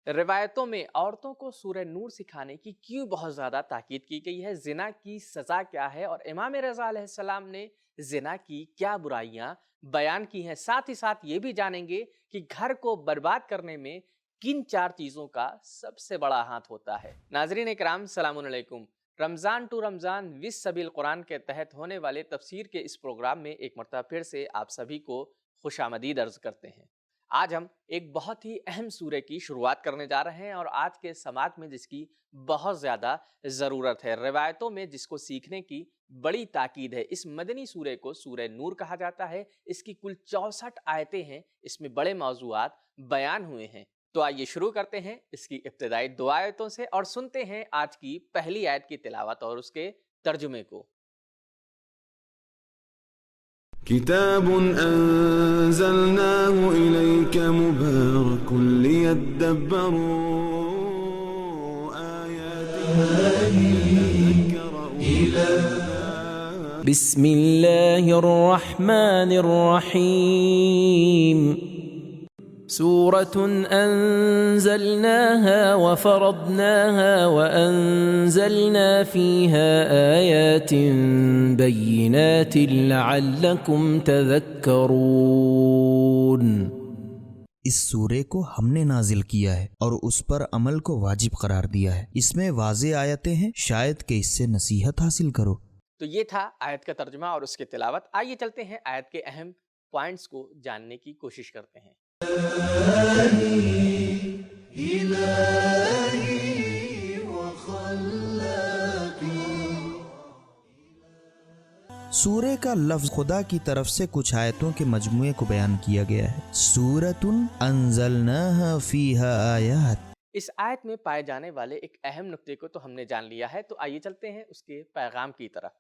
रिवायतों में औरतों को सूरह नूर सिखाने की क्यों बहुत ज़्यादा ताकीद की गई है, जिना की सज़ा क्या है और इमाम रज़ा अलैहिस्सलाम ने जिना की क्या बुराइयां बयान की हैं। साथ ही साथ ये भी जानेंगे कि घर को बर्बाद करने में किन 4 चीज़ों का सबसे बड़ा हाथ होता है। नाज़रीन इकराम, सलामुन अलैकुम। रमज़ान टू रमज़ान विस सबील कुरान के तहत होने वाले तफसीर के इस प्रोग्राम में एक मरतबा फिर से आप सभी को खुशामदीद अर्ज़ करते हैं। आज हम एक बहुत ही अहम सूरे की शुरुआत करने जा रहे हैं और आज के समाज में जिसकी बहुत ज़्यादा ज़रूरत है, रिवायतों में जिसको सीखने की बड़ी ताकीद है। इस मदनी सूरे को सूरह नूर कहा जाता है। इसकी कुल 64 आयतें हैं। इसमें बड़े मौज़ूआत बयान हुए हैं। तो आइए शुरू करते हैं इसकी इब्तिदाई 2 आयतों से और सुनते हैं आज की पहली आयत की तिलावत और उसके तर्जुमे को। किताब अंज़लनाहु इलैका मुबारकुन लियद्दब्बरू आयातिही। बिस्मिल्लाहिर्रहमानिर्रहीम। सूरतुन अंज़लनाहा व फ़रदनाहा व अंज़लना फ़ीहा आयातिन बय्यिनातिन लअल्लकुम तज़क्करून। इस सूरे को हमने नाजिल किया है और उस पर अमल को वाजिब करार दिया है। इसमें वाज़े आयतें हैं, शायद कि इससे नसीहत हासिल करो। तो ये था आयत का तर्जुमा और उसकी तिलावत। आइए चलते हैं आयत के अहम पॉइंट्स को जानने की कोशिश करते हैं। सूरे का लफ्ज खुदा की तरफ से कुछ आयतों के मजमुए को बयान किया गया है। सूरतुन अंज़लनाहा फ़ीहा आयात। इस आयत में पाए जाने वाले एक अहम नुक्ते को तो हमने जान लिया है। तो आइए चलते हैं उसके पैगाम की तरफ।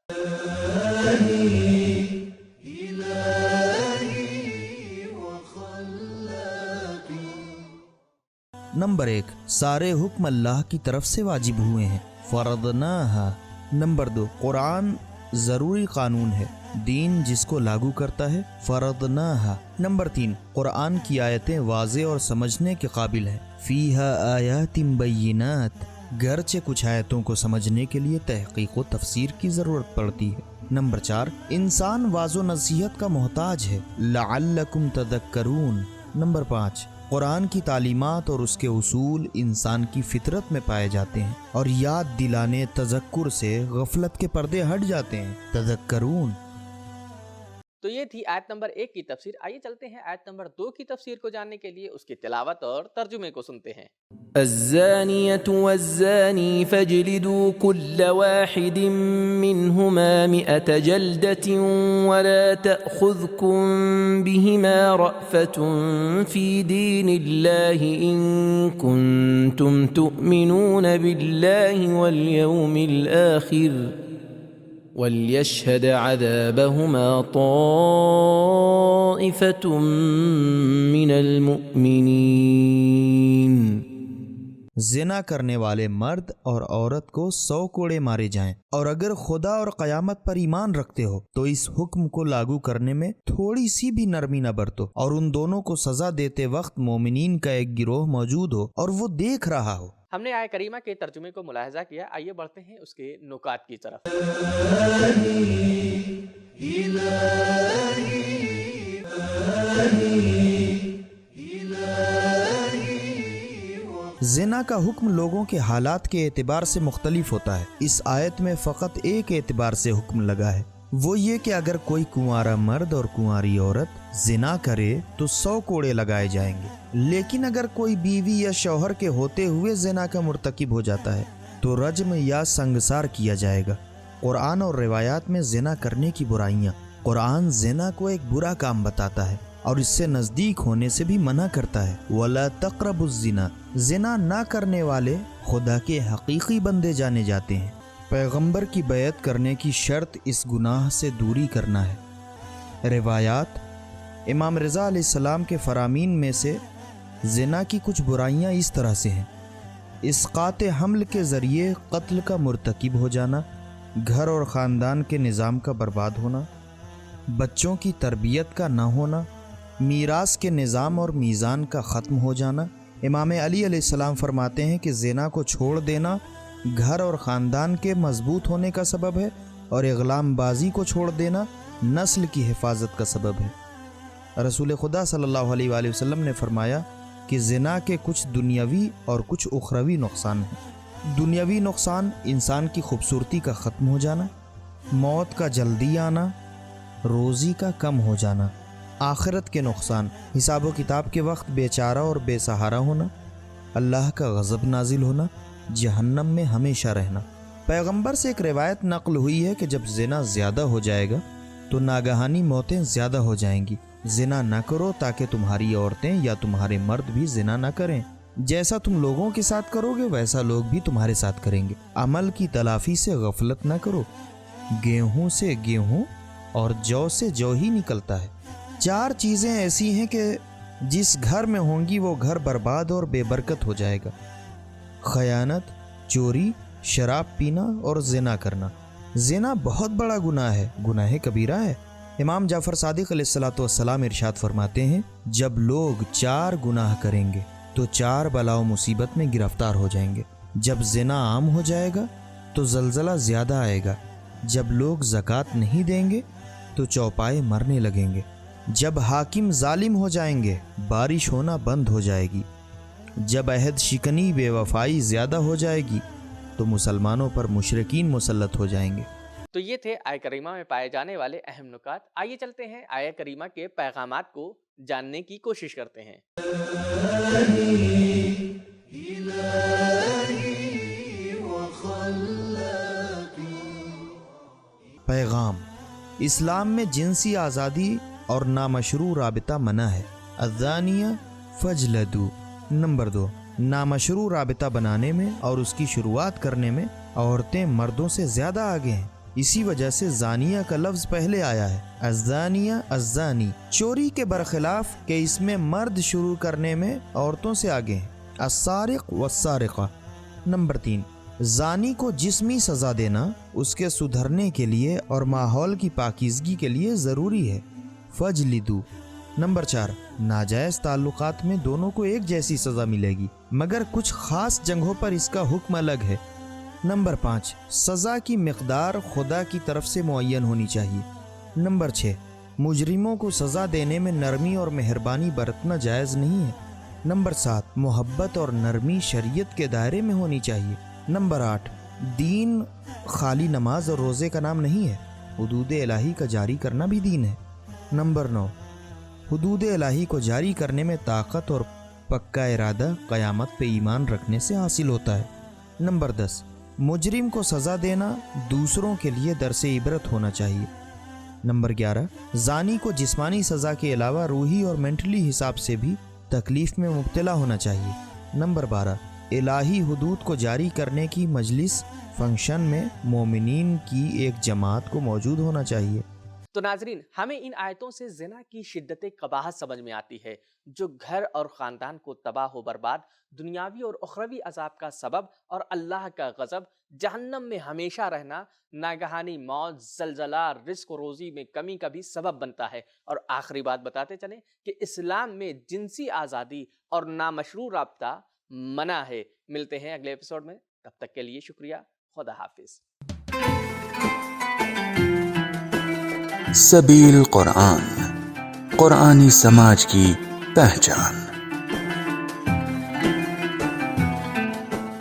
नंबर 1, सारे हुक्म अल्लाह की तरफ से वाजिब हुए हैं। फ़रदनाहा। नंबर 2, कुरान ज़रूरी कानून है, दीन जिसको लागू करता है। फ़रदनाहा। नंबर 3, कुरान की आयतें वाज़े और समझने के काबिल हैं। फ़ीहा आयातिन बय्यिनात। गरचे कुछ आयतों को समझने के लिए तहक़ीक़ व तफ़सीर की ज़रूरत पड़ती है। नंबर 4, इंसान वाज़ो नसीहत का मोहताज है। लअल्लकुम तज़क्करून। नंबर 5, कुरान की तालीमात और उसके उसूल इंसान की फितरत में पाए जाते हैं और याद दिलाने तज़क्कुर से गफलत के पर्दे हट जाते हैं। तज़क्करून। तो ये थी आयत नंबर 1 की तफसीर। आइए चलते हैं आयत नंबर 2 की तफसीर को जानने के लिए उसकी तिलावत और तर्जुमे को सुनते हैं। الزانية والزاني فاجلدوا كل واحد منهما 100 جلدة ولا تأخذكم بهما رأفة في دين الله إن كنتم تؤمنون بالله واليوم الآخر وَلْيَشْهَدْ عَذَابَهُمَا طَائِفَةٌ مِّنَ الْمُؤْمِنِينَ۔ ज़िना करने वाले मर्द और औरत को 100 कोड़े मारे जाएं, और अगर खुदा और क़यामत पर ईमान रखते हो तो इस हुक्म को लागू करने में थोड़ी सी भी नरमी न बरतो, और उन दोनों को सज़ा देते वक्त मोमिनीन का एक गिरोह मौजूद हो और वो देख रहा हो। हमने आयत करीमा के तर्जुमे को मुलाहजा किया। आइए बढ़ते हैं उसके नुकात की तरफ। ज़िना का हुक्म लोगों के हालात के एतबार से मुख्तलिफ होता है। इस आयत में फ़कत एक एतबार से हुक्म लगा है, वो ये कि अगर कोई कुंवारा मर्द और कुंवारी औरत ज़िना करे तो 100 कोड़े लगाए जाएंगे। लेकिन अगर कोई बीवी या शौहर के होते हुए ज़िना का मुर्तकिब हो जाता है तो रज्म या संगसार किया जाएगा। कुरान और रिवायात में ज़िना करने की बुराइयाँ। कुरान ज़िना को एक बुरा काम बताता है और इससे नज़दीक होने से भी मना करता है। वला तक़रबुज़्ज़िना। ज़िना ना करने वाले खुदा के हकीकी बंदे जाने जाते हैं। पैगंबर की बैत करने की शर्त इस गुनाह से दूरी करना है। रिवायात, इमाम रज़ा अलैहिस्सलाम के फ़रामीन में से ज़िना की कुछ बुराइयाँ इस तरह से हैं: इसक़ात हमल के ज़रिए क़त्ल का मुर्तकिब हो जाना, घर और ख़ानदान के निज़ाम का बर्बाद होना, बच्चों की तरबियत का ना होना, मीरास के निज़ाम और मीज़ान का ख़त्म हो जाना, امام علی علیہ السلام فرماتے ہیں کہ زنا کو چھوڑ دینا گھر اور خاندان کے مضبوط ہونے کا سبب ہے، اور اغلام بازی کو چھوڑ دینا نسل کی حفاظت کا سبب ہے۔ رسول خدا صلی اللہ علیہ وآلہ وسلم نے فرمایا کہ زنا کے کچھ دنیاوی اور کچھ اخروی نقصان ہیں۔ دنیاوی نقصان انسان کی خوبصورتی کا ختم ہو جانا، موت کا جلدی آنا، روزی کا کم ہو جانا۔ آخرت کے نقصان حساب و کتاب کے وقت بے چارہ اور بے سہارا ہونا، اللہ کا غضب نازل ہونا، جہنم میں ہمیشہ رہنا۔ پیغمبر سے ایک روایت نقل ہوئی ہے کہ جب زنا زیادہ ہو جائے گا تو ناگہانی موتیں زیادہ ہو جائیں گی۔ زنا نہ کرو تاکہ تمہاری عورتیں یا تمہارے مرد بھی زنا نہ کریں۔ جیسا تم لوگوں کے ساتھ کرو گے ویسا لوگ بھی تمہارے ساتھ کریں گے۔ عمل کی تلافی سے غفلت نہ کرو، گیہوں سے گیہوں اور جو سے جو ہی نکلتا ہے۔ 4 چیزیں ایسی ہیں کہ جس گھر میں ہوں گی وہ گھر برباد اور بے برکت ہو جائے گا: خیانت، چوری، شراب پینا اور زنا کرنا۔ زنا بہت بڑا گناہ ہے، گناہ کبیرہ ہے۔ امام جعفر صادق علیہ السلام ارشاد فرماتے ہیں، جب لوگ 4 گناہ کریں گے تو 4 بلا و مصیبت میں گرفتار ہو جائیں گے۔ جب زنا عام ہو جائے گا تو زلزلہ زیادہ آئے گا۔ جب لوگ زکوٰۃ نہیں دیں گے تو چوپائے مرنے لگیں گے۔ جب حاکم ظالم ہو جائیں گے بارش ہونا بند ہو جائے گی۔ جب عہد شکنی بے وفائی زیادہ ہو جائے گی تو مسلمانوں پر مشرکین مسلط ہو جائیں گے۔ تو یہ تھے آیہ کریمہ میں پائے جانے والے اہم نکات۔ آئیے چلتے ہیں آیہ کریمہ کے پیغامات کو جاننے کی کوشش کرتے ہیں۔ پیغام: اسلام میں جنسی آزادی اور نامشروع رابطہ منع ہے۔ الزانیہ فجلدو۔ نمبر 2، نامشروع رابطہ بنانے میں اور اس کی شروعات کرنے میں عورتیں مردوں سے زیادہ آگے ہیں۔ اسی وجہ سے زانیہ کا لفظ پہلے آیا ہے۔ الزانیہ الزانی، چوری کے برخلاف کہ اس میں مرد شروع کرنے میں عورتوں سے آگے ہیں۔ السارق والسارقہ۔ نمبر 3، زانی کو جسمی سزا دینا اس کے سدھرنے کے لیے اور ماحول کی پاکیزگی کے لیے ضروری ہے۔ فجلدو۔ نمبر 4، ناجائز تعلقات میں دونوں کو ایک جیسی سزا ملے گی مگر کچھ خاص جگہوں پر اس کا حکم الگ ہے۔ نمبر 5، سزا کی مقدار خدا کی طرف سے معین ہونی چاہیے۔ نمبر 6، مجرموں کو سزا دینے میں نرمی اور مہربانی برتنا جائز نہیں ہے۔ نمبر 7، محبت اور نرمی شریعت کے دائرے میں ہونی چاہیے۔ نمبر 8، دین خالی نماز اور روزے کا نام نہیں ہے، حدود الہی کا جاری کرنا بھی دین ہے۔ نمبر 9، حدود الہی کو جاری کرنے میں طاقت اور پکا ارادہ قیامت پہ ایمان رکھنے سے حاصل ہوتا ہے۔ نمبر 10، مجرم کو سزا دینا دوسروں کے لیے درس عبرت ہونا چاہیے۔ نمبر 11، زانی کو جسمانی سزا کے علاوہ روحی اور مینٹلی حساب سے بھی تکلیف میں مبتلا ہونا چاہیے۔ نمبر 12، الہی حدود کو جاری کرنے کی مجلس فنکشن میں مومنین کی ایک جماعت کو موجود ہونا چاہیے۔ تو ناظرین، ہمیں ان آیتوں سے زنا کی شدت قباحت سمجھ میں آتی ہے، جو گھر اور خاندان کو تباہ و برباد، دنیاوی اور اخروی عذاب کا سبب، اور اللہ کا غضب، جہنم میں ہمیشہ رہنا، ناگہانی موت، زلزلہ، رزق و روزی میں کمی کا بھی سبب بنتا ہے۔ اور آخری بات بتاتے چلیں کہ اسلام میں جنسی آزادی اور نامشروع رابطہ منع ہے۔ ملتے ہیں اگلے ایپیسوڈ میں، تب تک کے لیے شکریہ، خدا حافظ۔ سبیل قرآن، قرآنی سماج کی پہچان۔